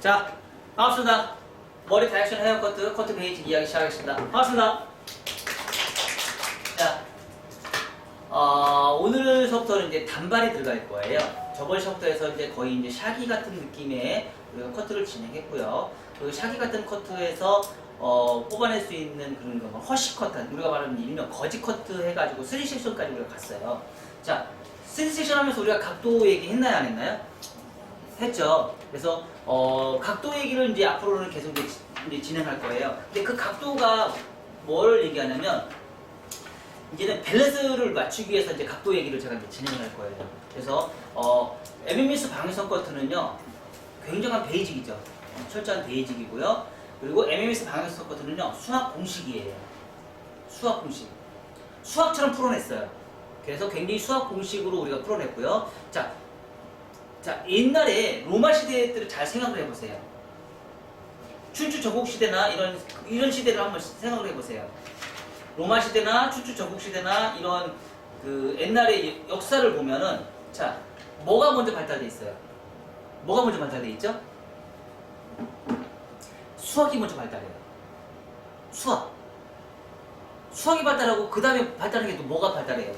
자, 반갑습니다. 머리 다이렉션 헤어커트, 커트 베이직 이야기 시작하겠습니다. 반갑습니다. 자, 오늘서부터는 이제 단발이 들어갈 거예요. 저번 시부터 해서 이제 거의 이제 샤기 같은 느낌의 커트를 진행했고요. 그 샤기 같은 커트에서 뽑아낼 수 있는 그런 거, 허쉬 커트, 우리가 말하는 일명 거지 커트 해가지고 3섹션까지 우리가 갔어요. 자, 3섹션 하면서 우리가 각도 얘기 했나요, 안 했나요? 했죠. 그래서 각도 얘기를 이제 앞으로는 계속 이제 진행할 거예요. 근데 그 각도가 뭘 얘기하냐면 이제는 밸런스를 맞추기 위해서 이제 각도 얘기를 제가 이제 진행할 거예요. 그래서 MMS 방위성 커트는요 굉장한 베이직이죠. 철저한 베이직이고요. 그리고 MMS 방위성 커트는요 수학 공식이에요. 수학 공식. 수학처럼 풀어냈어요. 그래서 굉장히 수학 공식으로 우리가 풀어냈고요. 자, 옛날에 로마 시대 때를 잘 생각을 해보세요. 춘추 전국 시대나 이런 시대를 한번 생각을 해보세요. 로마 시대나 춘추 전국 시대나 이런 그 옛날의 역사를 보면은 자, 뭐가 먼저 발달돼 있어요? 뭐가 먼저 발달돼 있죠? 수학이 먼저 발달해요. 수학이 발달하고 그 다음에 발달하는 게 또 뭐가 발달해요?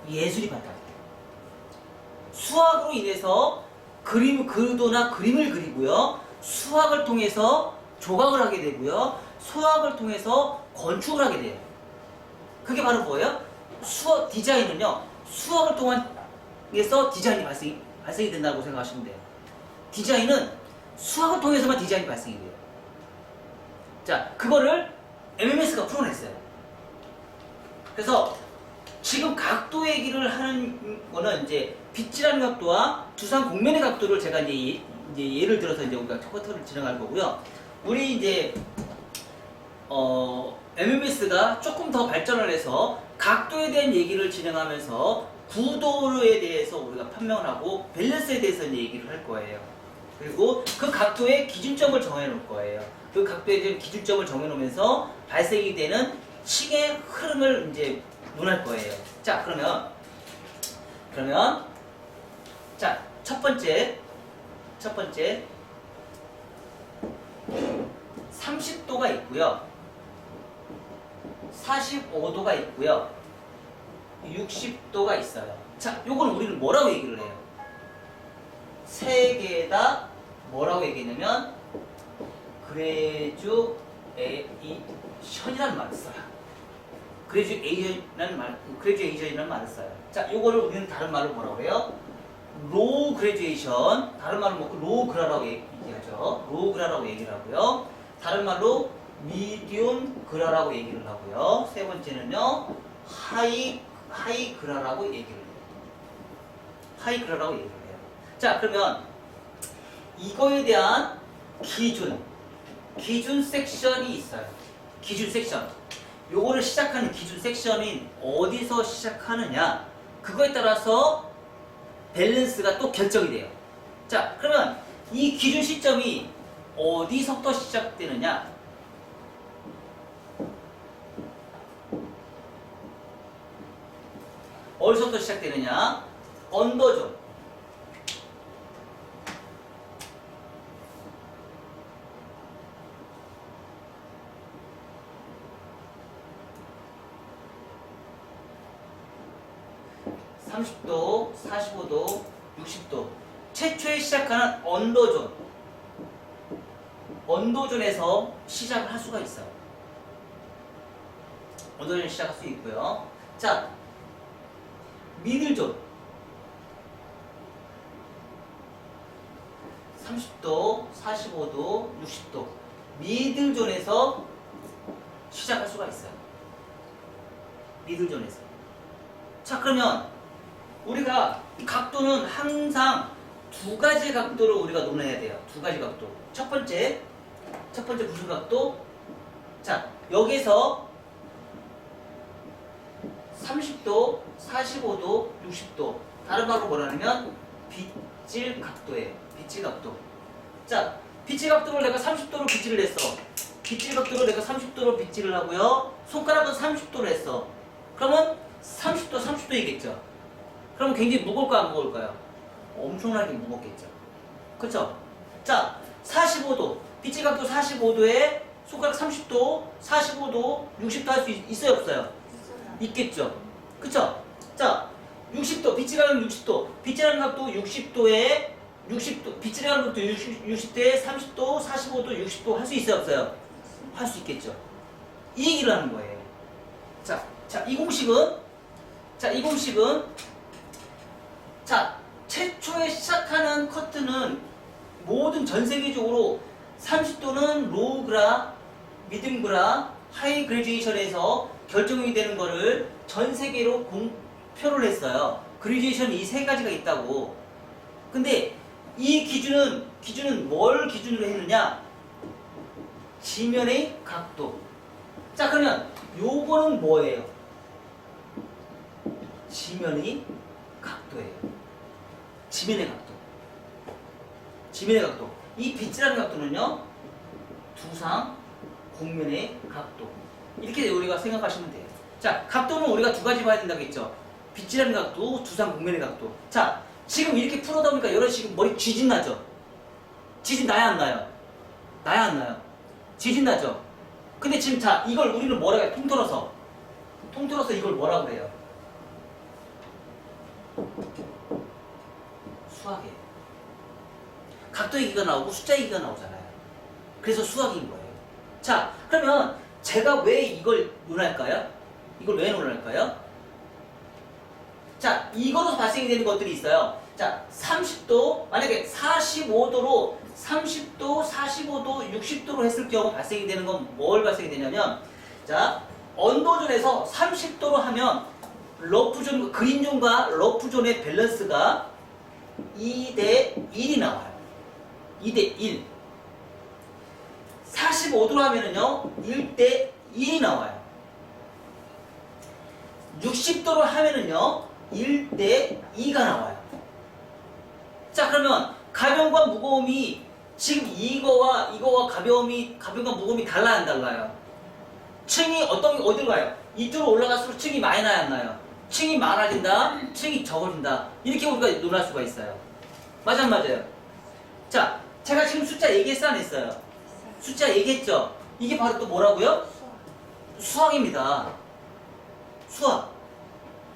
예술이 발달해요. 수학으로 인해서 그도나 그림을 그리고요. 수학을 통해서 조각을 하게 되고요. 수학을 통해서 건축을 하게 돼요. 그게 바로 뭐예요? 디자인은요. 수학을 통해서 디자인이 발생이 된다고 생각하시면 돼요. 디자인은 수학을 통해서만 디자인이 발생이 돼요. 자, 그거를 MMS가 풀어냈어요. 그래서 지금 각도 얘기를 하는 거는 이제 빗질하는 각도와 두상 곡면의 각도를 제가 이제 예를 들어서 이제 우리가 커트를 진행할 거고요. 우리 이제 MMS가 조금 더 발전을 해서 각도에 대한 얘기를 진행하면서 구도에 대해서 우리가 판명을 하고 밸런스에 대해서 이제 얘기를 할 거예요. 그리고 그 각도의 기준점을 정해 놓을 거예요. 그 각도에 대한 기준점을 정해 놓으면서 발생이 되는 식의 흐름을 이제 논할 거예요. 자, 그러면 자, 첫 번째 30도가 있고요. 45도가 있고요. 60도가 있어요. 자, 요거는 우리는 뭐라고 얘기를 해요? 세 개 다 뭐라고 얘기했냐면 그레듀에이션이라는 말을 써요. 그레듀에이션이라는 말을 써요. 자, 요거를 우리는 다른 말로 뭐라고 해요? 로우 그레듀에이션, 다른 말로 로우 그라라고 얘기하죠. 로우 그라라고 얘기를 하고요. 다른 말로 미디움 그라라고 얘기를 하고요. 세 번째는요, 하이 그라라고 얘기를 해요. 하이 그라라고 얘기를 해요. 자, 그러면 이거에 대한 기준 섹션이 있어요. 기준 섹션. 요거를 시작하는 기준 섹션이 어디서 시작하느냐, 그거에 따라서 밸런스가 또 결정이 돼요. 자, 그러면 이 기준 시점이 어디서부터 시작되느냐? 어디서부터 시작되느냐? 언더존. (30도) (45도) (60도) 최초에 시작하는 언더존에서 시작을 할 수가 있어요. 언더존에 시작할 수 있고요. 자, 미들존 30도, 45도, 60도 미들존에서 시작할 수가 있어요. 미들존에서. 자, 그러면 우리가 각도는 항상 두 가지 각도를 우리가 논해야 돼요. 두 가지 각도. 첫 번째 무슨 각도? 자, 여기서 30도, 45도, 60도. 다른 말로 뭐라냐면 빗질 각도예요. 빗질 각도. 자, 빗질 각도를 내가 30도로 빗질을 했어. 빗질 각도를 내가 30도로 빗질을 하고요. 손가락은 30도로 했어. 그러면 30도이겠죠. 그러면 굉장히 무거울까 안 무거울까요? 엄청나게 무겁겠죠. 그쵸? 자, 45도. 빗질 각도 45도에 손가락 30도, 45도, 60도 할 수 있어요, 없어요? 있겠죠? 그쵸? 자, 60도, 빗질하는 60도, 빗질하는 각도 60도에 60도, 빗질하는 각도 60도에 30도, 45도, 60도 할 수 있어요, 없어요? 할 수 있겠죠? 이 얘기를 하는 거예요. 자, 이 공식은, 자, 최초에 시작하는 커트는 모든 전 세계적으로 30도는 로우 그라, 미듬 그라, 하이 그레듀에이션에서 결정이 되는 거를 전 세계로 공표를 했어요. 그레듀에이션 이 세 가지가 있다고. 근데 이 기준은 뭘 기준으로 했느냐? 지면의 각도. 자, 그러면 요거는 뭐예요? 지면의 각도예요. 지면의 각도. 지면의 각도. 이 빗질하는 각도는요, 두상, 곡면의 각도. 이렇게 우리가 생각하시면 돼요. 자, 각도는 우리가 두 가지 봐야 된다고 했죠. 빗질하는 각도, 두상, 곡면의 각도. 자, 지금 이렇게 풀어다 보니까 여러분 지금 머리 쥐진 나죠? 지진 나야 안 나요? 나야 안 나요? 지진 나죠? 근데 지금 자, 이걸 우리는 뭐라고 해요? 통틀어서 이걸 뭐라고 해요? 수학이에요. 각도 얘기가 나오고 숫자 얘기가 나오잖아요. 그래서 수학인 거예요. 자, 그러면 제가 왜 이걸 논할까요? 이걸 왜 논할까요? 자, 이거로 발생이 되는 것들이 있어요. 자, 30도, 만약에 45도로 30도, 45도, 60도로 했을 경우 발생이 되는 건 뭘 발생이 되냐면, 자, 언더존에서 30도로 하면 러프존, 그린존과 러프존의 밸런스가 2대 1이 나와요. 2대 1. 45도로 하면은요, 1대 1이 나와요. 60도로 하면은요, 1대 2가 나와요. 자, 그러면 가벼움과 무거움이 지금 이거와 가벼움과 무거움이 달라요, 안 달라요? 층이 어디로 가요? 이쪽으로 올라갈수록 층이 많이 나요, 안 나요? 층이 많아진다, 층이 적어진다. 이렇게 우리가 논할 수가 있어요. 맞아, 안 맞아요? 자, 제가 지금 숫자 얘기했어, 안 했어요? 숫자 얘기했죠? 이게 바로 또 뭐라고요? 수학입니다.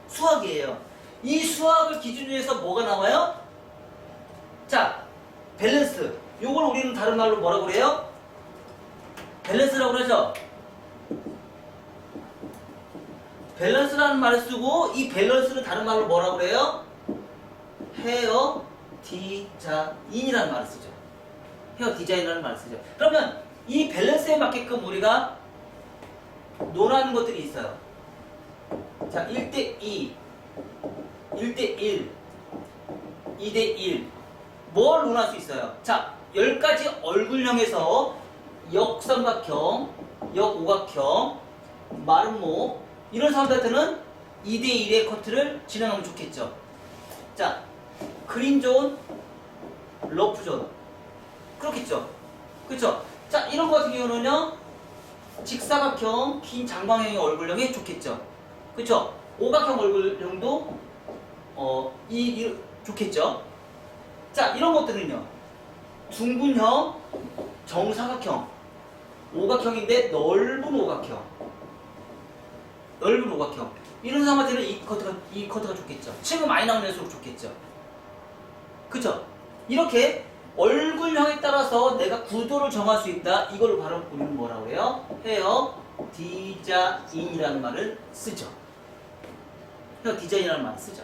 수학이에요. 이 수학을 기준으로 해서 뭐가 나와요? 자, 밸런스. 요걸 우리는 다른 말로 뭐라고 그래요? 밸런스라고 그러죠? 밸런스라는 말을 쓰고 이 밸런스를 다른 말로 뭐라고 그래요? 헤어 디자인이라는 말을 쓰죠. 헤어 디자인이라는 말을 쓰죠. 그러면 이 밸런스에 맞게끔 우리가 논하는 것들이 있어요. 자, 1대2, 1대1, 2대1. 뭘 논할 수 있어요? 자, 10가지 얼굴형에서 역삼각형, 역오각형, 마름모 이런 사람들한테는 2대1의 커트를 진행하면 좋겠죠. 자, 그린존, 러프존 그렇겠죠. 그렇죠. 자, 이런 거 같은 경우는요, 직사각형, 긴 장방형의 얼굴형이 좋겠죠. 그렇죠. 오각형 얼굴형도 좋겠죠. 자, 이런 것들은요, 둥근형, 정사각형, 오각형인데 넓은 오각형 이런 사람한테는 이 커트가 좋겠죠. 층이 많이 나오면서 좋겠죠. 그쵸? 이렇게 얼굴형에 따라서 내가 구도를 정할 수 있다. 이걸 바로 우리는 뭐라고 해요? 헤어 디자인이라는 말을 쓰죠. 헤어 디자인이라는 말을 쓰죠.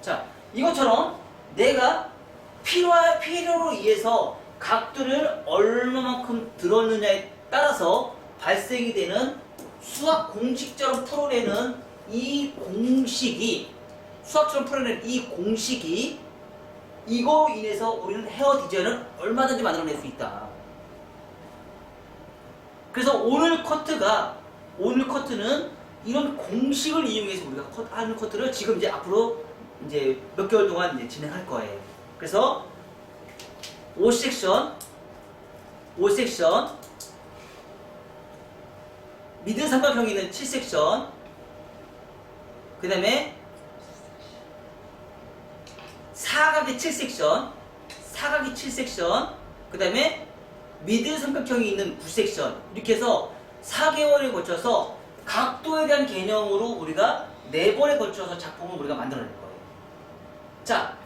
자, 이것처럼 내가 필요로 의해서 각도를 얼마만큼 들었느냐에 따라서 발생이 되는 수학 공식처럼 풀어내는 이 공식이, 이거로 인해서 우리는 헤어 디자인을 얼마든지 만들어낼 수 있다. 그래서 오늘 커트는 이런 공식을 이용해서 우리가 하는 커트를 지금 이제 앞으로 이제 몇 개월 동안 이제 진행할 거예요. 그래서 5섹션 미드 삼각형이 있는 7섹션, 그 다음에 사각의 7섹션, 사각이 7섹션, 그 다음에 미드 삼각형이 있는 9섹션, 이렇게 해서 4개월에 걸쳐서 각도에 대한 개념으로 우리가 4번에 걸쳐서 작품을 우리가 만들어낼 거예요. 자,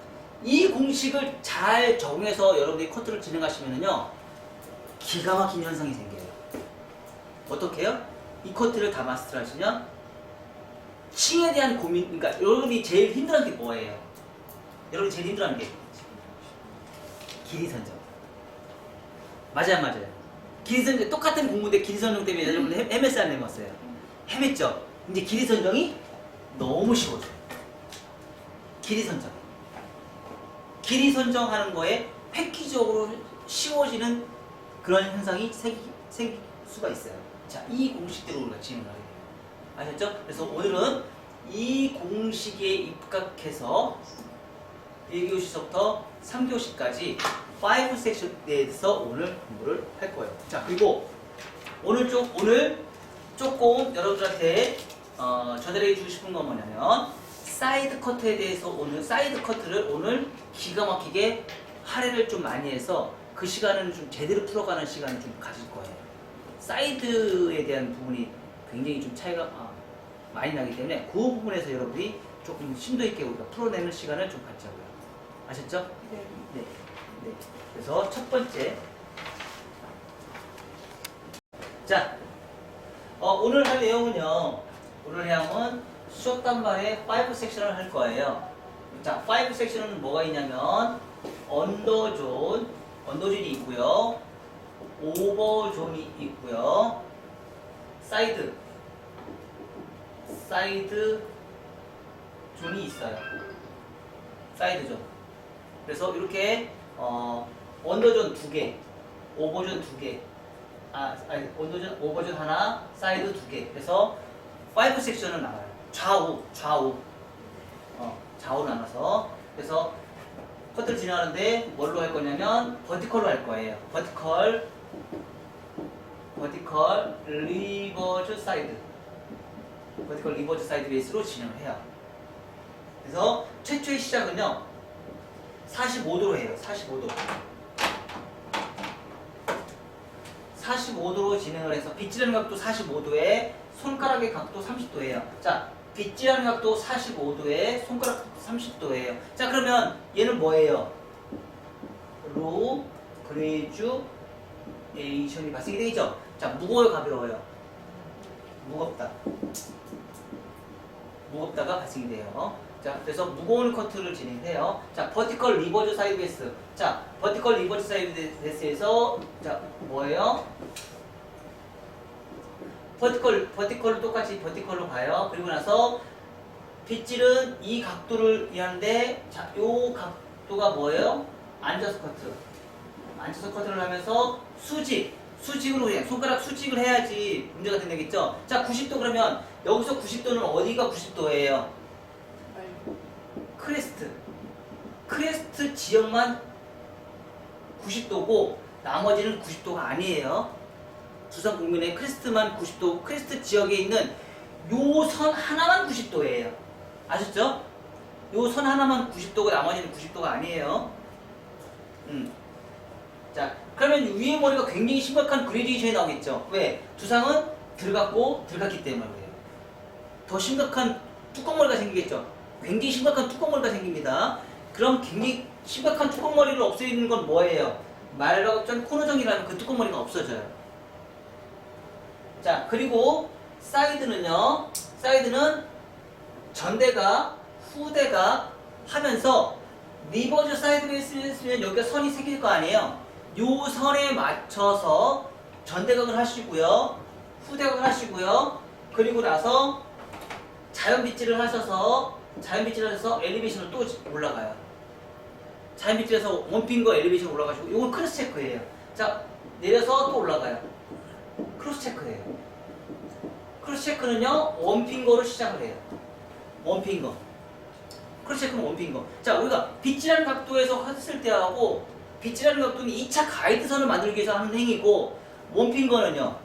이 공식을 잘 적용해서 여러분들이 커트를 진행하시면은요, 기가 막힌 현상이 생겨요. 어떻게 해요? 이 커트를 다 마스터하시면 층에 대한 고민, 그러니까 여러분이 제일 힘들어하는 게 뭐예요? 여러분이 제일 힘들어하는 게 길이 선정. 맞아요, 맞아요. 길이 선정, 똑같은 공부인데 길이 선정 때문에 여러분들 헤맸어요, 안 헤맸어요? 헤맸죠? 이제 길이 선정이 너무 쉬워져요. 길이 선정. 길이 선정하는 거에 획기적으로 쉬워지는 그런 현상이 생길 수가 있어요. 자, 이 공식대로 우리가 진행을 하게 돼요. 아셨죠? 그래서 오늘은 이 공식에 입각해서 1교시부터 3교시까지 5 섹션에 대해서 오늘 공부를 할 거예요. 자, 그리고 오늘 조금 여러분들한테 전달해 주고 싶은 건 뭐냐면, 사이드 커트에 대해서 오늘 사이드 커트를 오늘 기가 막히게 할애를 좀 많이 해서 그 시간을 좀 제대로 풀어가는 시간을 좀 가질 거예요. 사이드에 대한 부분이 굉장히 좀 차이가 많이 나기 때문에 그 부분에서 여러분이 조금 심도 있게 우리가 풀어내는 시간을 좀 갖자고요. 아셨죠? 네. 네. 네. 그래서 첫 번째. 자, 오늘 할 내용은요. 오늘 내용은 수업 단말에 5 섹션을 할 거예요. 자, 5 섹션은 뭐가 있냐면 언더존이 있고요. 오버존이 있고요. 사이드 존이 있어요. 사이드 존. 그래서 이렇게 언더존 2개, 오버존 2개, 오버존 하나, 사이드 2개. 그래서 5 섹션을 나와요. 좌우로 나눠서. 그래서 커트를 진행하는데 뭘로 할 거냐면 버티컬로 할 거예요. 버티컬 리버즈 사이드 베이스로 진행을 해요. 그래서 최초의 시작은요 45도로 해요. 45도로 진행을 해서 빗질하는 각도 45도에 손가락의 각도 30도예요. 자, 빗질하는 각도 45도에 손가락 30도예요. 자, 그러면 얘는 뭐예요? 로 그레주에이션이 발생이 되죠. 자, 무거워요, 가벼워요? 무겁다가 발생이 돼요. 자, 그래서 무거운 커트를 진행해요. 자, 버티컬 리버즈 사이드 베이스. 자, 버티컬 리버즈 사이드 베이스에서 자, 뭐예요? 버티컬로 똑같이 버티컬로 가요. 그리고 나서 빗질은 이 각도를 이하는데, 자, 요 각도가 뭐예요? 앉아서 커트를 하면서 수직으로 그냥 손가락 수직을 해야지 문제가 되겠죠. 자, 90도 그러면 여기서 90도는 어디가 90도예요? 크레스트 지역만 90도고 나머지는 90도가 아니에요. 두산 국민의 크레스트만 90도, 크레스트 지역에 있는 요 선 하나만 90도예요. 아셨죠? 요 선 하나만 90도고 나머지는 90도가 아니에요. 자, 그러면 위에 머리가 굉장히 심각한 그레디에이션이 나오겠죠. 왜? 두상은 들어갔기 때문에 그래요. 더 심각한 뚜껑머리가 생기겠죠. 굉장히 심각한 뚜껑머리가 생깁니다. 그럼 굉장히 심각한 뚜껑머리를 없애는 건 뭐예요? 말각전 코너정이라는 그 뚜껑머리가 없어져요. 자, 그리고 사이드는요. 사이드는 전대가 후대가 하면서 리버즈 사이드 베이스면 여기가 선이 생길 거 아니에요. 요 선에 맞춰서 전대각을 하시고요. 후대각을 하시고요. 그리고 나서 자연 빗질을 하셔서 엘리베이션을 또 올라가요. 자연 빗질해서 원핑거 엘리베이션 올라가시고, 이건 크로스 체크예요. 자, 내려서 또 올라가요. 크로스 체크예요. 크로스 체크는요 원핑거로 시작을 해요. 원핑거. 크로스 체크는 원핑거. 자, 우리가 빗질하는 각도에서 했을 때하고, 빗질하는 각도는 2차 가이드선을 만들기 위해서 하는 행위고, 원핑거는요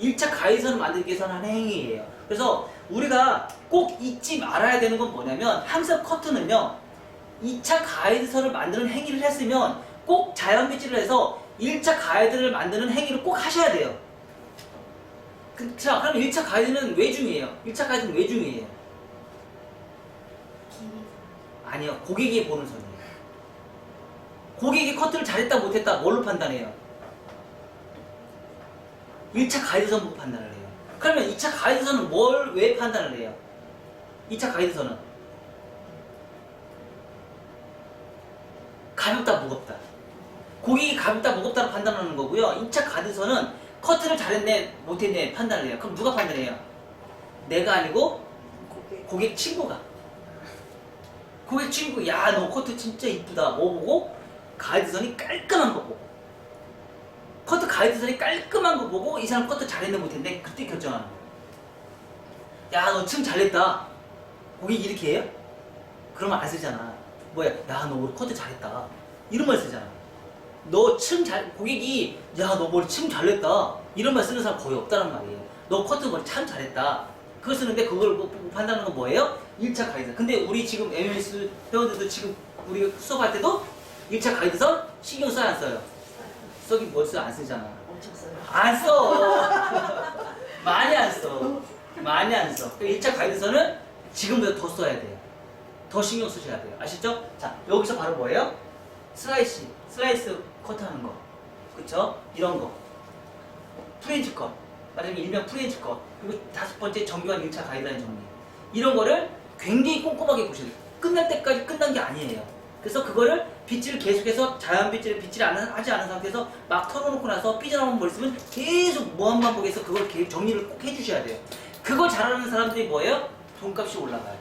1차 가이드선을 만들기 위해서 하는 행위예요. 그래서 우리가 꼭 잊지 말아야 되는 건 뭐냐면, 항상 커트는요 2차 가이드선을 만드는 행위를 했으면 꼭 자연 빗질을 해서 1차 가이드를 만드는 행위를 꼭 하셔야 돼요. 자, 그럼 1차 가이드는 왜 중요해요? 1차 가이드는 왜 중요해요? 아니요, 고객이 보는 선이에요. 고객이 커트를 잘했다 못했다 뭘로 판단해요? 1차 가이드선 보고 판단을 해요. 그러면 2차 가이드선은 뭘 왜 판단을 해요? 2차 가이드선은 가볍다 무겁다. 고객이 가볍다 무겁다로 판단하는 거고요. 2차 가이드선은 커트를 잘했네 못했네 판단을 해요. 그럼 누가 판단해요? 내가 아니고 고객 친구가. 고객 친구, 야 너 커트 진짜 이쁘다 뭐 보고? 가이드선이 깔끔한 거 보고, 커트 가이드선이 깔끔한 거 보고 이 사람 커트 잘했네 못했네 그때 결정하는 거예요. 야 너 층 잘했다. 고객이 이렇게 해요? 그러면 안 쓰잖아. 뭐야, 야 너 오늘 커트 잘했다 이런 말 쓰잖아. 고객이 야 너 머리 층 잘냈다 이런 말 쓰는 사람 거의 없다란 말이에요. 너 커트 머리 참 잘했다 그거 쓰는데, 그걸 판단하는 건 뭐예요? 1차 가이드. 근데 우리 지금 MS 회원들도 지금 우리 수업할 때도 1차 가이드선 신경 써야 안 써요? 쓰긴 뭘 써? 안 쓰잖아. 엄청 써요. 안 써. 많이 안 써. 많이 안 써. 1차 가이드선은 지금보다 더 써야 돼요. 더 신경 쓰셔야 돼요. 아시죠? 자, 여기서 바로 뭐예요? 슬라이스 컷하는 거. 그쵸? 이런 거. 프렌치 컷. 말하자면 일명 프렌치 컷. 그리고 5번째 정교한 1차 가이드라인 정리. 이런 거를 굉장히 꼼꼼하게 보셔야 돼요. 끝날 때까지 끝난 게 아니에요. 그래서 그거를 빗질을 계속해서 자연 빗질을 하지 않은 상태에서 막 털어놓고 나서 삐져나오는 머리 쓰면 계속 무한반복해서 그걸 정리를 꼭 해주셔야 돼요. 그걸 잘하는 사람들이 뭐예요? 돈값이 올라가요.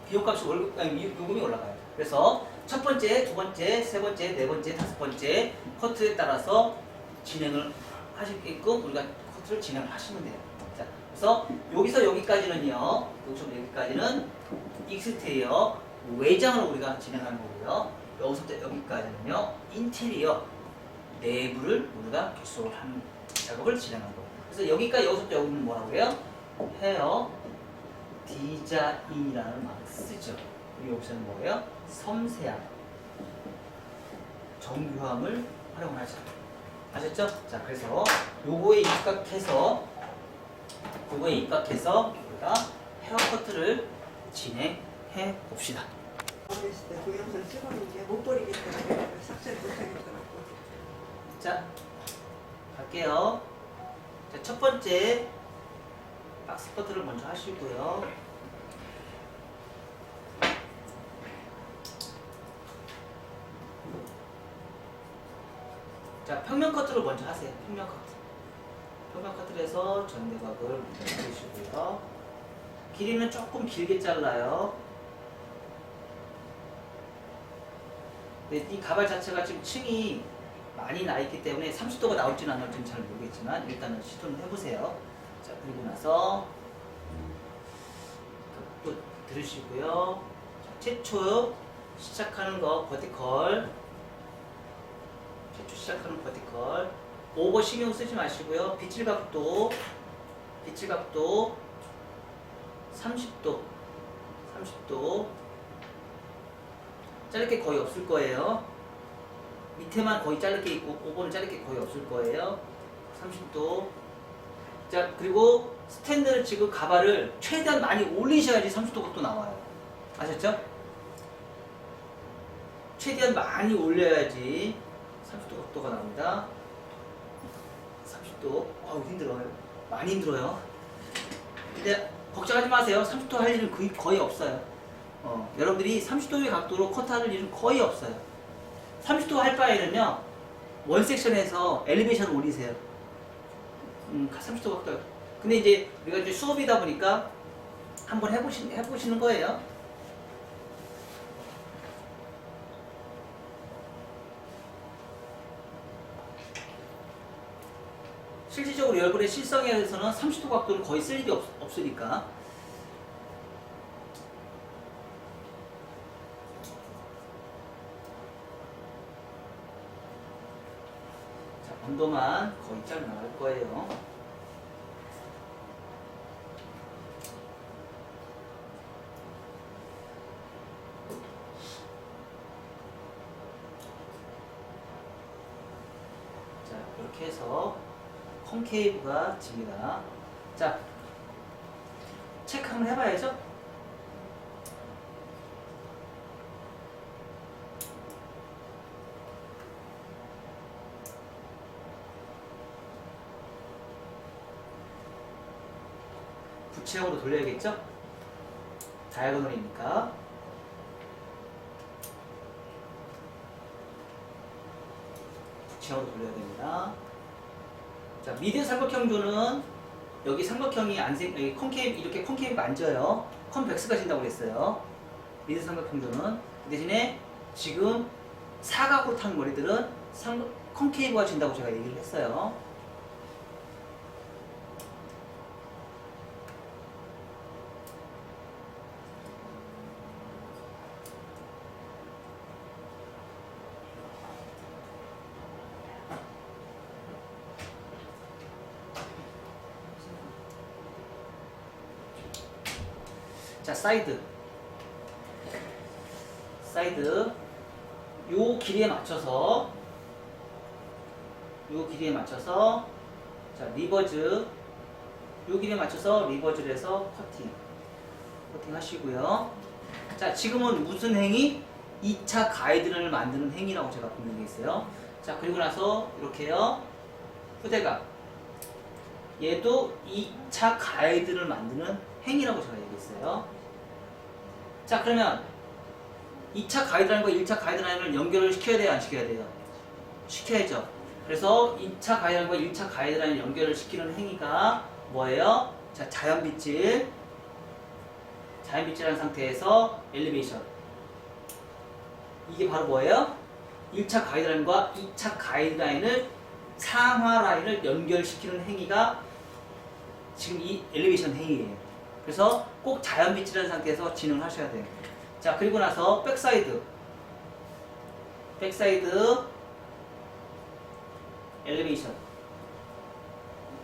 비용값이 요금이 올라가요. 그래서 첫 번째, 두 번째, 세 번째, 네 번째, 다섯 번째 커트에 따라서 진행을 하시게끔 우리가 커트를 진행을 하시면 돼요. 자, 그래서 여기서 여기까지는요. 여기까지는 익스테리어 외장을 우리가 진행하는 거고요. 여기서부터 여기까지는요. 인테리어 내부를 우리가 개수를 하는 작업을 진행하는 거예요. 그래서 여기서부터 여기는 뭐라고 해요? 헤어 디자인이라는 말을 쓰죠. 그리고 여기서는 뭐예요? 섬세함, 정교함을 활용하죠. 아셨죠? 자, 그래서 요거에 입각해서 우리가 헤어 커트를 진행해 봅시다. 어렸을 때 동영상 찍었는데 못 버리겠더라고요. 삭제를 못 하겠더라고요. 자, 갈게요. 자, 첫 번째 박스 커트를 먼저 하시고요. 자, 평면 커트를 먼저 하세요. 평면 커트를 해서 전대각을 해주시고요. 길이는 조금 길게 잘라요. 네, 이 가발 자체가 지금 층이 많이 나 있기 때문에 30도가 나올지는 안 나올지는 잘 모르겠지만 일단은 시도를 해보세요. 자, 그리고 나서 또 들으시고요. 자, 최초 시작하는 거 버티컬. 최초 시작하는 버티컬. 오버 신경 쓰지 마시고요. 빗질 각도 30도. 자를 게 거의 없을 거예요. 밑에만 거의 자를 게 있고 오버는 자를 게 거의 없을 거예요. 30도. 자, 그리고 스탠드를 지금 가발을 최대한 많이 올리셔야지 30도 각도 나와요. 아셨죠? 최대한 많이 올려야지 30도 각도가 나옵니다. 30도. 힘들어요. 많이 힘들어요. 근데 걱정하지 마세요. 30도 할 일은 거의 없어요. 여러분들이 30도의 각도로 컷할 일은 거의 없어요. 30도 할 바에는요, 원 섹션에서 엘리베이션을 올리세요. 30도 각도. 근데 이제 우리가 이제 수업이다 보니까 한번 해보시는 거예요. 실질적으로 여러분의 실성에서는 30도 각도는 거의 쓸 일이 없으니까. 자, 온도만 거의 잘 나갈 거예요. 이렇게 해서 콘케이브가 집니다. 자, 체크 한번 해봐야죠. 부채형으로 돌려야겠죠? 다이아고널이니까. 부채형으로 돌려야 됩니다. 자, 미드 삼각형조는 여기 삼각형이 여기 콘케이브, 이렇게 콘케이브가 안 져요. 컨벡스가 진다고 그랬어요. 미드 삼각형조는. 그 대신에 지금 사각으로 탄 머리들은 콘케이브가 진다고 제가 얘기를 했어요. 자, 사이드 요 길이에 맞춰서 자, 리버즈 요 길이에 맞춰서 리버즈를 해서 커팅 하시고요. 자, 지금은 무슨 행위? 2차 가이드를 만드는 행위라고 제가 분명히 했어요. 자, 그리고 나서 이렇게요. 후대각 얘도 2차 가이드를 만드는 행위라고 제가 얘기했어요. 자, 그러면 2차 가이드라인과 1차 가이드라인을 연결을 시켜야 돼요? 안 시켜야 돼요? 시켜야죠. 그래서 2차 가이드라인과 1차 가이드라인을 연결을 시키는 행위가 뭐예요? 자, 자연빗질한 상태에서 엘리베이션. 이게 바로 뭐예요? 1차 가이드라인과 2차 가이드라인을 상하 라인을 연결시키는 행위가 지금 이 엘리베이션 행위예요. 그래서 꼭 자연빗질한 상태에서 진행을 하셔야 돼요. 자, 그리고 나서 백사이드 엘리베이션.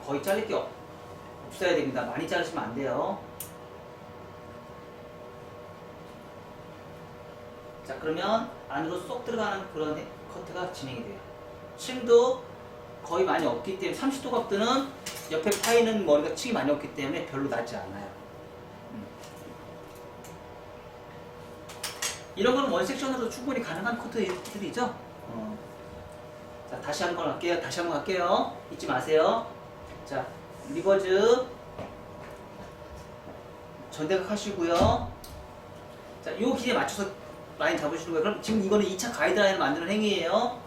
거의 자를 게 없어야 됩니다. 많이 자르시면 안 돼요. 자, 그러면 안으로 쏙 들어가는 그런 커트가 진행이 돼요. 층도 거의 많이 없기 때문에 30도 각도는 옆에 파이는 머리가 층이 많이 없기 때문에 별로 낮지 않아요. 이런 거는 원섹션으로도 충분히 가능한 커트들이죠. 자, 다시 한번 갈게요. 잊지 마세요. 자, 리버즈 전대각 하시고요. 자, 요 길에 맞춰서 라인 잡으시는 거예요. 그럼 지금 이거는 2차 가이드라인을 만드는 행위예요.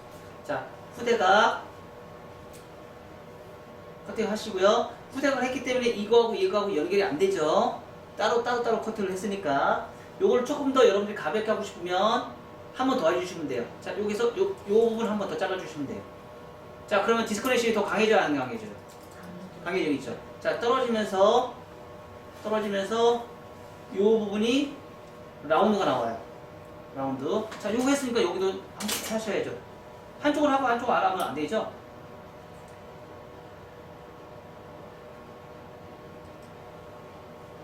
자, 후대각 커팅 하시고요. 후대각을 했기 때문에 이거하고 이거하고 연결이 안 되죠. 따로 커팅을 했으니까. 요걸 조금 더 여러분들이 가볍게 하고 싶으면 한 번 더 해주시면 돼요. 자, 여기서 요 부분 한 번 더 잘라주시면 돼요. 자, 그러면 디스커넥션이 더 강해져요, 안 강해져요? 강해지죠. 자, 떨어지면서 요 부분이 라운드가 나와요. 라운드. 자, 요거 했으니까 여기도 한번 하셔야죠. 한쪽을 하고 한쪽을 안 하면 안 되죠?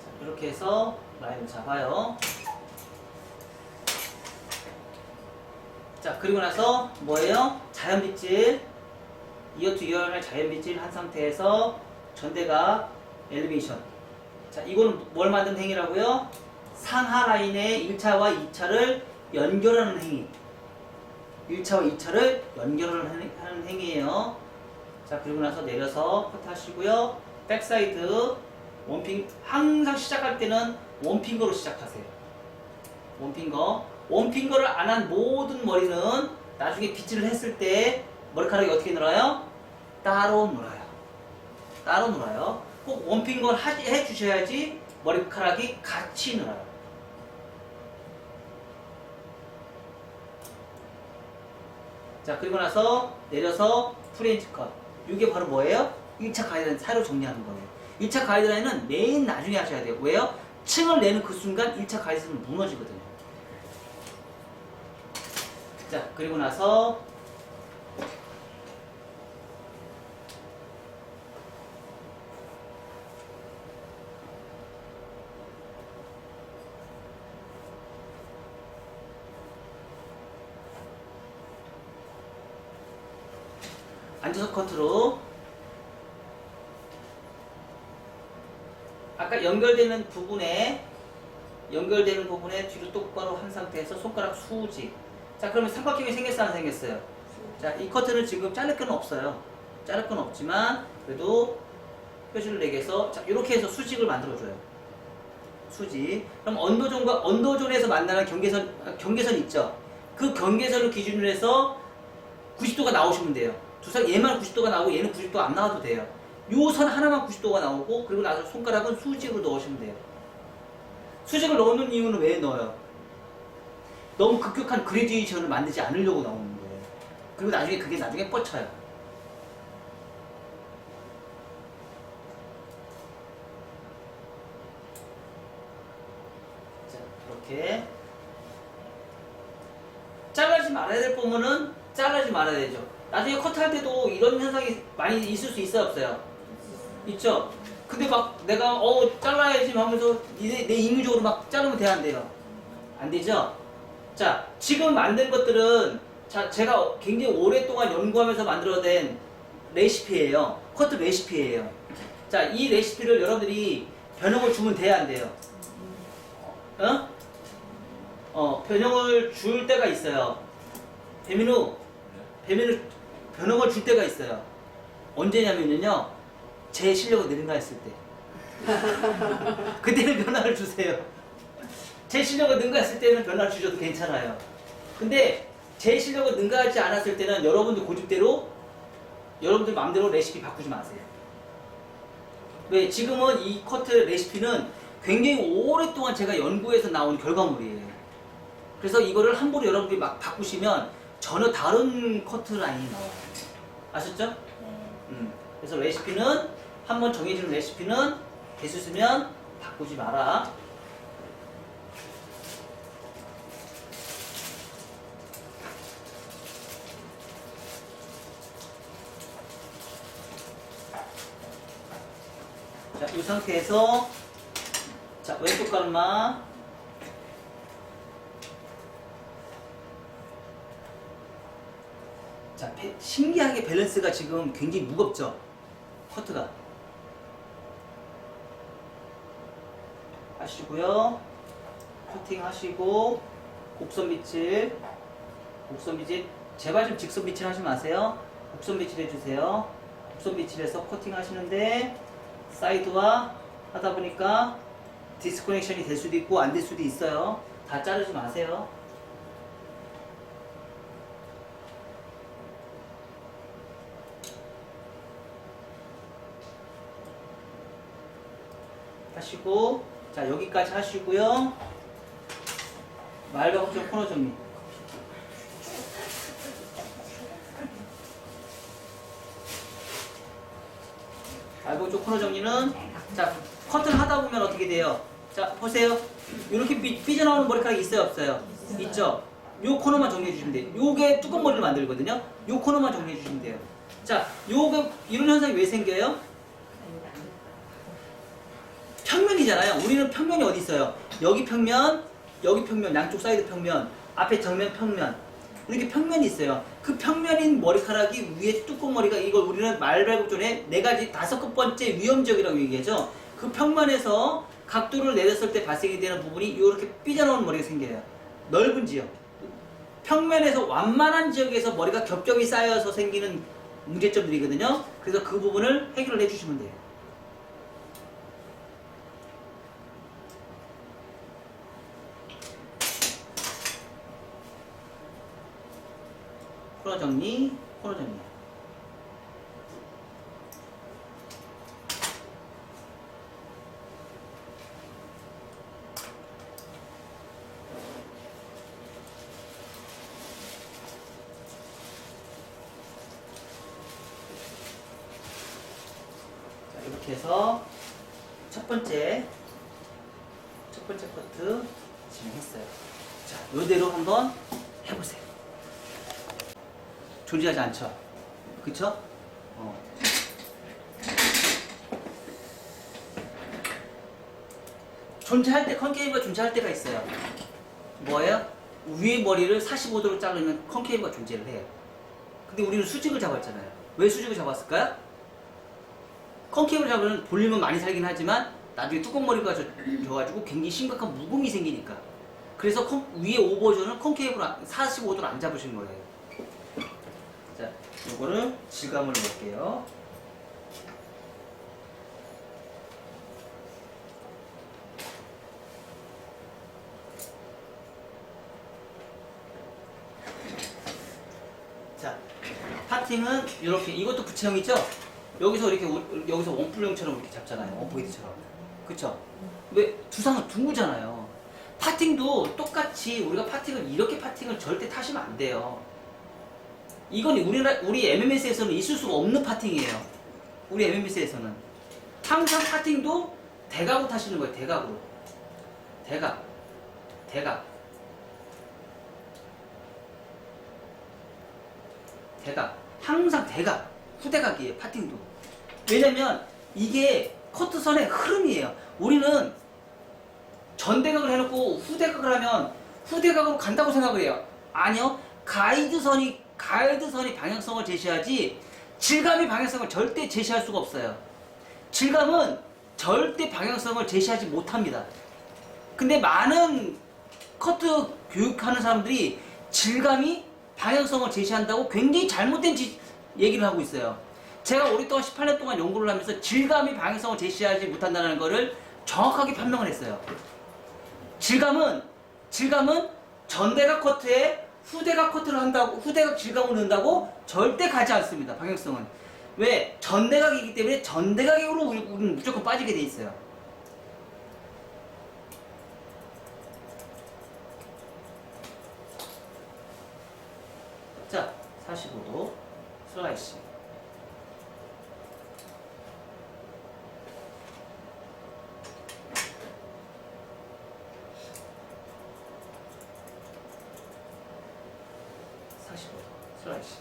자, 이렇게 해서 라인을 잡아요. 자, 그리고 나서 뭐예요? 자연빗질. 이어 투 이어를 자연빗질 한 상태에서 전대각 엘리베이션. 자, 이거는 뭘 만드는 행위라고요? 상하 라인의 1차와 2차를 연결하는 행위. 1차와 2차를 연결하는 행위예요. 자, 그리고 나서 내려서 커트 하시고요. 백사이드 원핑, 항상 시작할 때는 원핑거로 시작하세요. 원핑거를 안 한 모든 머리는 나중에 빗질을 했을 때 머리카락이 어떻게 늘어요? 따로 늘어요. 꼭 원핑거를 해주셔야지 머리카락이 같이 늘어요. 자, 그리고 나서 내려서 프렌치 컷. 이게 바로 뭐예요? 1차 가이드라인 사이로 정리하는 거예요. 1차 가이드라인은 맨 나중에 하셔야 돼요. 왜요? 층을 내는 그 순간 1차 가이드라인은 무너지거든요. 자, 그리고 나서 앉아서 커트로 아까 연결되는 부분에 뒤로 똑바로 한 상태에서 손가락 수직. 자, 그러면 삼각형이 생겼어, 안 생겼어요? 자, 이 커트는 지금 자를 건 없어요. 자를 건 없지만 그래도 표시를 내게 해서 자, 이렇게 해서 수직을 만들어줘요. 수직. 그럼 언더존에서 만나는 경계선 있죠? 그 경계선을 기준으로 해서 90도가 나오시면 돼요. 얘만 90도가 나오고 얘는 90도 안 나와도 돼요. 요 선 하나만 90도가 나오고 그리고 나서 손가락은 수직으로 넣으시면 돼요. 수직을 넣는 이유는 왜 넣어요? 너무 급격한 그레디에이션을 만들지 않으려고 나오는 거예요. 그리고 그게 나중에 뻗쳐요. 자, 이렇게 잘라지 말아야 될 부분은 잘라지 말아야 되죠. 나중에 컷할 때도 이런 현상이 많이 있을 수 있어요, 없어요? 있죠? 근데 막 내가 잘라야지 하면서 내 임의적으로 막 자르면 돼야 안 돼요? 안 되죠? 자, 지금 만든 것들은 제가 굉장히 오랫동안 연구하면서 만들어낸 레시피예요. 커트 레시피예요. 자, 이 레시피를 여러분들이 변형을 주면 돼야 안 돼요? 변형을 줄 때가 있어요. 배민우 변형을 줄 때가 있어요. 언제냐면요, 제 실력을 능가했을 때. 그때는 변화를 주세요. 제 실력을 능가했을 때는 변화를 주셔도 괜찮아요. 근데 제 실력을 능가하지 않았을 때는 여러분들 고집대로, 여러분들 마음대로 레시피 바꾸지 마세요. 왜? 지금은 이 커트 레시피는 굉장히 오랫동안 제가 연구해서 나온 결과물이에요. 그래서 이거를 함부로 여러분들이 막 바꾸시면 전혀 다른 커트 라인이 나와요. 아셨죠? 그래서 레시피는, 한번 정해진 레시피는 개수 쓰면 바꾸지 마라. 자, 이 상태에서 자, 왼쪽 가르마 자, 신기하게 밸런스가 지금 굉장히 무겁죠? 커트가 하시고요. 커팅 하시고 곡선 빗질 제발 좀 직선 빗질 하지 마세요. 곡선 빗질 해주세요. 곡선 빗질해서 커팅 하시는데 사이드와 하다 보니까 디스커넥션이 될 수도 있고 안 될 수도 있어요. 다 자르지 마세요. 하시고, 자, 여기까지 하시고요. 말과 합점 코너 정리. 말과 합점 코너 정리는, 자, 커트를 하다 보면 어떻게 돼요? 자, 보세요. 이렇게 삐져나오는 머리카락이 있어요, 없어요? 있죠? 요 코너만 정리해 주시면 돼요. 요게 뚜껑 머리를 만들거든요. 요 코너만 정리해 주시면 돼요. 자, 이런 현상이 왜 생겨요? 평면이잖아요. 우리는 평면이 어디 있어요? 여기 평면, 양쪽 사이드 평면, 앞에 정면 평면. 이렇게 평면이 있어요. 그 평면인 머리카락이 위에 뚜껑머리가, 이걸 우리는 말발굽존의 4가지 5번째 위험적이라고 얘기하죠. 그 평면에서 각도를 내렸을 때 발생이 되는 부분이 이렇게 삐져나오는 머리가 생겨요. 넓은 지역. 평면에서 완만한 지역에서 머리가 겹겹이 쌓여서 생기는 문제점들이거든요. 그래서 그 부분을 해결을 해주시면 돼요. 코너 정리. 자, 이렇게 해서 첫 번째 커트 진행했어요. 자, 이대로 한번 해보세요. 존재하지 않죠? 그쵸? 존재할 때, 컨케이브가 존재할 때가 있어요. 뭐예요? 위에 머리를 45도로 자르면 컨케이브가 존재를 해요. 근데 우리는 수직을 잡았잖아요. 왜 수직을 잡았을까요? 컨케이브를 잡으면 볼륨은 많이 살긴 하지만 나중에 뚜껑머리가 져가지고 굉장히 심각한 무공이 생기니까. 그래서 위에 오버전은 컨케이브로 45도로 안 잡으신 거예요. 자, 요거를 질감을 볼게요. 자, 파팅은 이렇게, 이것도 부채형이죠? 여기서 이렇게, 여기서 원뿔형처럼 이렇게 잡잖아요. 원포인트처럼. 그쵸? 왜? 두상은 둥글잖아요. 파팅도 똑같이 우리가 파팅을, 이렇게 파팅을 절대 타시면 안 돼요. 이건 우리 MMS에서는 있을 수가 없는 파팅이에요. 우리 MMS에서는. 항상 파팅도 대각으로 타시는 거예요. 대각으로. 대각. 대각. 대각. 항상 대각. 후대각이에요. 파팅도. 왜냐면 이게 커트선의 흐름이에요. 우리는 전대각을 해놓고 후대각을 하면 후대각으로 간다고 생각을 해요. 아니요. 가이드선이 방향성을 제시하지 질감이 방향성을 절대 제시할 수가 없어요. 질감은 절대 방향성을 제시하지 못합니다. 근데 많은 커트 교육하는 사람들이 질감이 방향성을 제시한다고 굉장히 잘못된 얘기를 하고 있어요. 제가 오랫동안 18년 동안 연구를 하면서 질감이 방향성을 제시하지 못한다는 것을 정확하게 판명을 했어요. 질감은 전대각 커트에 후대각 커트를 한다고, 후대각 질감을 넣는다고 절대 가지 않습니다. 방향성은. 왜? 전대각이기 때문에 전대각으로 우리는 무조건 빠지게 돼 있어요. 자, 45도 슬라이스. 슬라이스.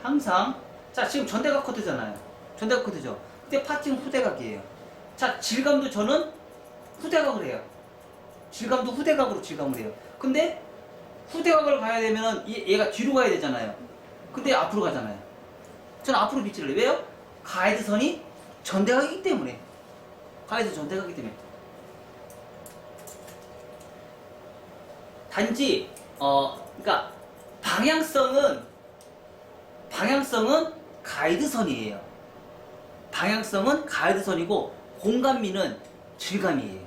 항상, 자, 지금 전대각 커트잖아요. 전대각 커트죠. 근데 파팅은 후대각이에요. 자, 질감도 저는 후대각을 해요. 질감도 후대각으로 질감을 해요. 근데 후대각을 가야 되면 얘가 뒤로 가야 되잖아요. 근데 앞으로 가잖아요. 저는 앞으로 비치를 해요. 왜요? 가이드선이 전대각이기 때문에. 가이드 전대각이기 때문에. 단지 그러니까 방향성은 가이드선이에요. 방향성은 가이드선이고 공간미는 질감이에요.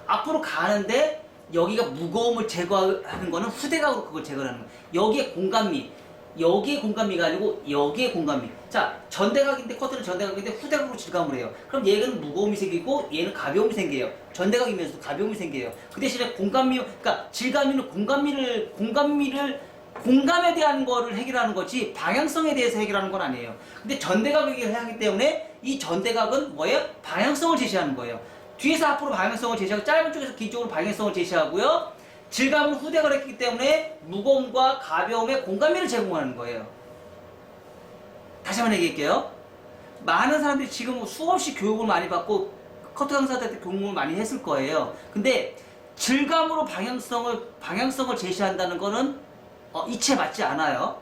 앞으로 가는데 여기가 무거움을 제거하는 거는 후대각으로 그걸 제거하는 거예요. 여기에 공간미가 아니고 여기에 공간미. 자, 전대각인데 커트는 전대각인데 후대각으로 질감을 해요. 그럼 얘는 무거움이 생기고 얘는 가벼움이 생겨요. 전대각이면서도 가벼움이 생겨요. 그 대신에 그러니까 질감미는 공감에 대한 거를 해결하는 거지 방향성에 대해서 해결하는 건 아니에요. 근데 전대각을 하기 때문에 이 전대각은 뭐예요? 방향성을 제시하는 거예요. 뒤에서 앞으로 방향성을 제시하고 짧은 쪽에서 긴 쪽으로 방향성을 제시하고요. 질감은 후대각을 했기 때문에 무거움과 가벼움의 공감미를 제공하는 거예요. 다시 한번 얘기할게요. 많은 사람들이 지금 수없이 교육을 많이 받고 커트 강사들한테 교육을 많이 했을 거예요. 근데 질감으로 방향성을 제시한다는 거는 이치에 맞지 않아요.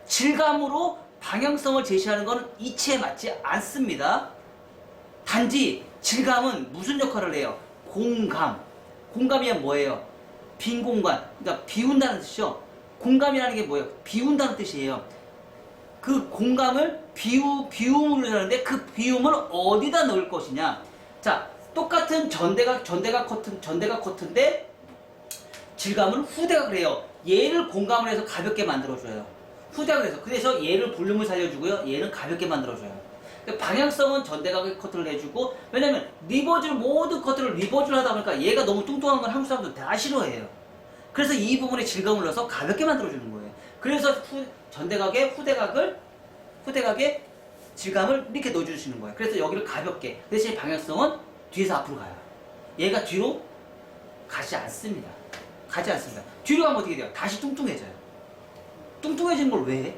질감으로 방향성을 제시하는 거는 이치에 맞지 않습니다. 단지 질감은 무슨 역할을 해요? 공감이면 뭐예요? 빈 공간, 그러니까 비운다는 뜻이죠. 공감이라는 게 뭐예요? 비운다는 뜻이에요. 그 공감을 비움으로 하는데 그 비움을 어디다 넣을 것이냐? 자, 똑같은 전대각 커트인데 질감을 후대각을 해요. 얘를 공감을 해서 가볍게 만들어줘요. 후대각을 해서. 그래서 얘를 볼륨을 살려주고요. 얘는 가볍게 만들어줘요. 방향성은 전대각의 커트를 해주고, 왜냐면 모든 커트를 리버즈를 하다 보니까 얘가 너무 뚱뚱한 건 한국 사람들 다 싫어해요. 그래서 이 부분에 질감을 넣어서 가볍게 만들어주는 거예요. 그래서 후대각에 질감을 이렇게 넣어주시는 거예요. 그래서 여기를 가볍게. 대신 방향성은 뒤에서 앞으로 가요. 얘가 뒤로 가지 않습니다. 뒤로 가면 어떻게 돼요? 다시 뚱뚱해져요. 뚱뚱해지는 걸 왜 해?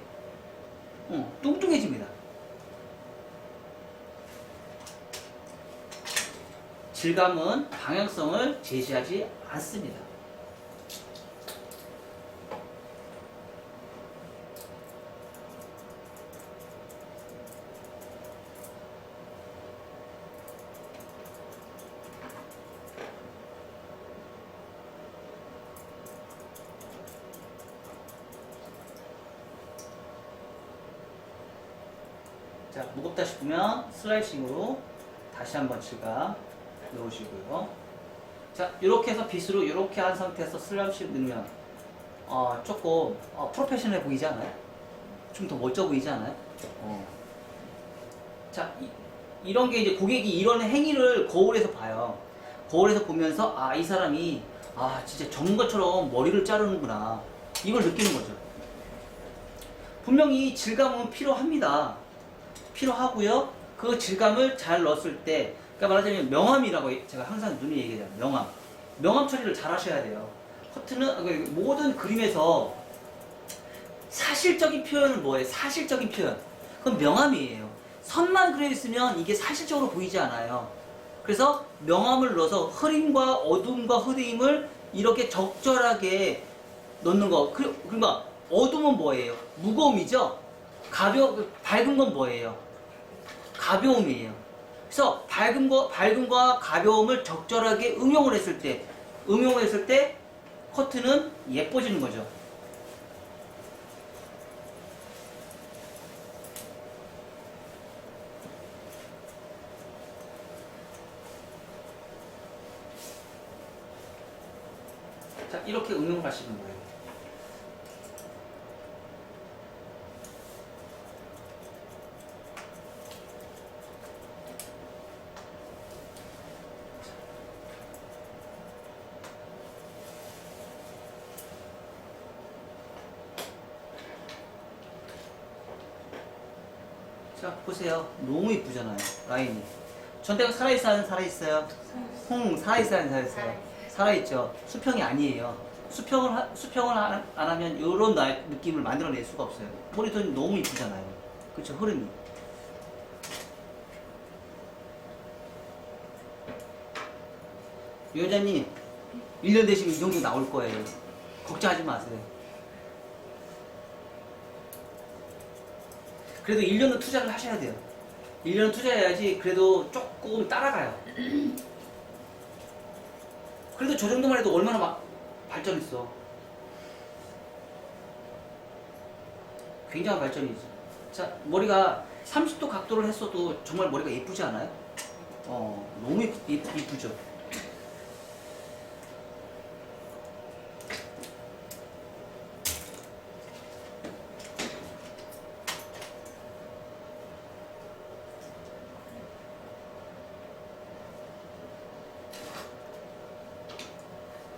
뚱뚱해집니다. 질감은 방향성을 제시하지 않습니다. 자, 무겁다 싶으면 슬라이싱으로 다시 한번 질감 넣으시고요. 자, 이렇게 해서 빗으로 이렇게 한 상태에서 슬라이싱 넣으면 조금 프로페셔널해 보이지 않아요? 좀 더 멋져 보이지 않아요? 자, 이런 게 이제 고객이 이런 행위를 거울에서 봐요. 거울에서 보면서 이 사람이 진짜 전문가처럼 머리를 자르는구나, 이걸 느끼는 거죠. 분명히 질감은 필요합니다. 필요하고요. 그 질감을 잘 넣었을 때, 그러니까 말하자면 명암이라고 제가 항상 눈에 얘기하잖아요. 명암. 명암 처리를 잘 하셔야 돼요. 커트는 모든 그림에서 사실적인 표현은 뭐예요? 사실적인 표현. 그건 명암이에요. 선만 그려 있으면 이게 사실적으로 보이지 않아요. 그래서 명암을 넣어서 흐림과 어둠과 흐림을 이렇게 적절하게 넣는 거. 그러니까 어둠은 뭐예요? 무거움이죠? 밝은 건 뭐예요? 가벼움이에요. 그래서 밝음과 가벼움을 적절하게 응용을 했을 때 커트는 예뻐지는 거죠. 자, 이렇게 응용을 하시는 거예요. 자, 보세요. 너무 이쁘잖아요. 라인이. 전대가 살아있어요? 살아있어요? 살아있죠. 수평이 아니에요. 수평을 안 하면 이런 느낌을 만들어낼 수가 없어요. 모니터는 너무 이쁘잖아요. 그렇죠? 흐름이. 여자님, 1년 되시면 이 정도 나올 거예요. 걱정하지 마세요. 그래도 1년은 투자를 하셔야 돼요. 1년은 투자해야지 그래도 조금 따라가요. 그래도 저 정도만 해도 얼마나 막 발전했어. 굉장한 발전이지. 자, 머리가 30도 각도를 했어도 정말 머리가 예쁘지 않아요? 너무 예쁘죠?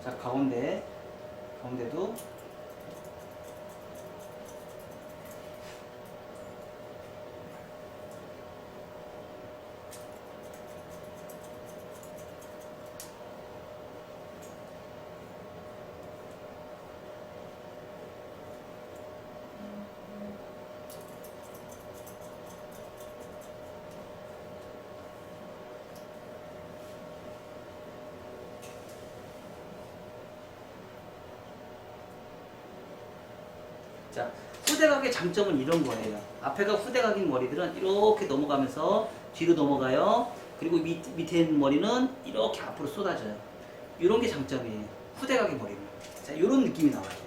자, 가운데도 자, 후대각의 장점은 이런 거예요. 앞에가 후대각인 머리들은 이렇게 넘어가면서 뒤로 넘어가요. 그리고 밑에 있는 머리는 이렇게 앞으로 쏟아져요. 이런 게 장점이에요. 후대각의 머리는. 자, 이런 느낌이 나와야 돼요.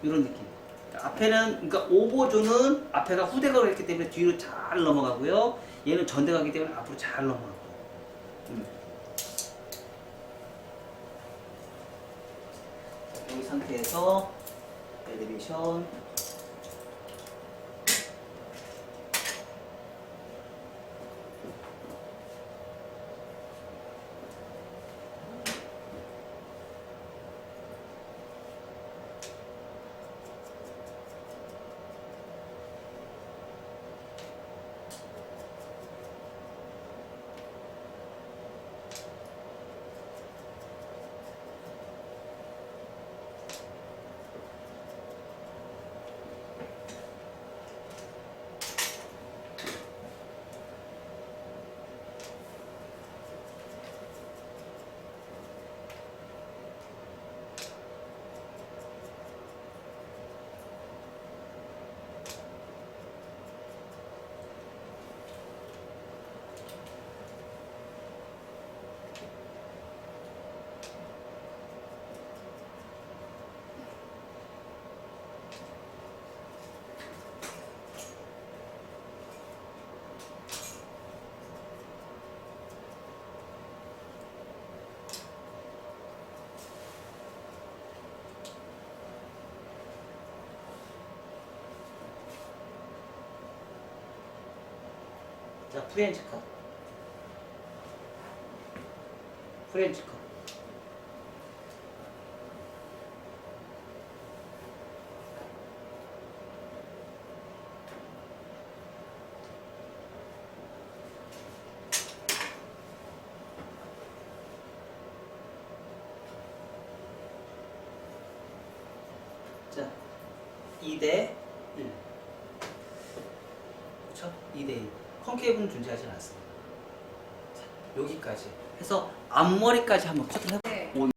이런 느낌. 앞에는, 그러니까 오버조는 앞에가 후대각을 했기 때문에 뒤로 잘 넘어가고요. 얘는 전대각이기 때문에 앞으로 잘 넘어가고. 자, 이 상태에서 엘리베이션. 자, 프렌치 컷. 프렌치 컷. 자, 2대 1. 그렇죠? 2대 1. 콘케이브는 존재하지 않습니다. 자, 여기까지 해서 앞머리까지 한번 커트를 해볼게요. 네.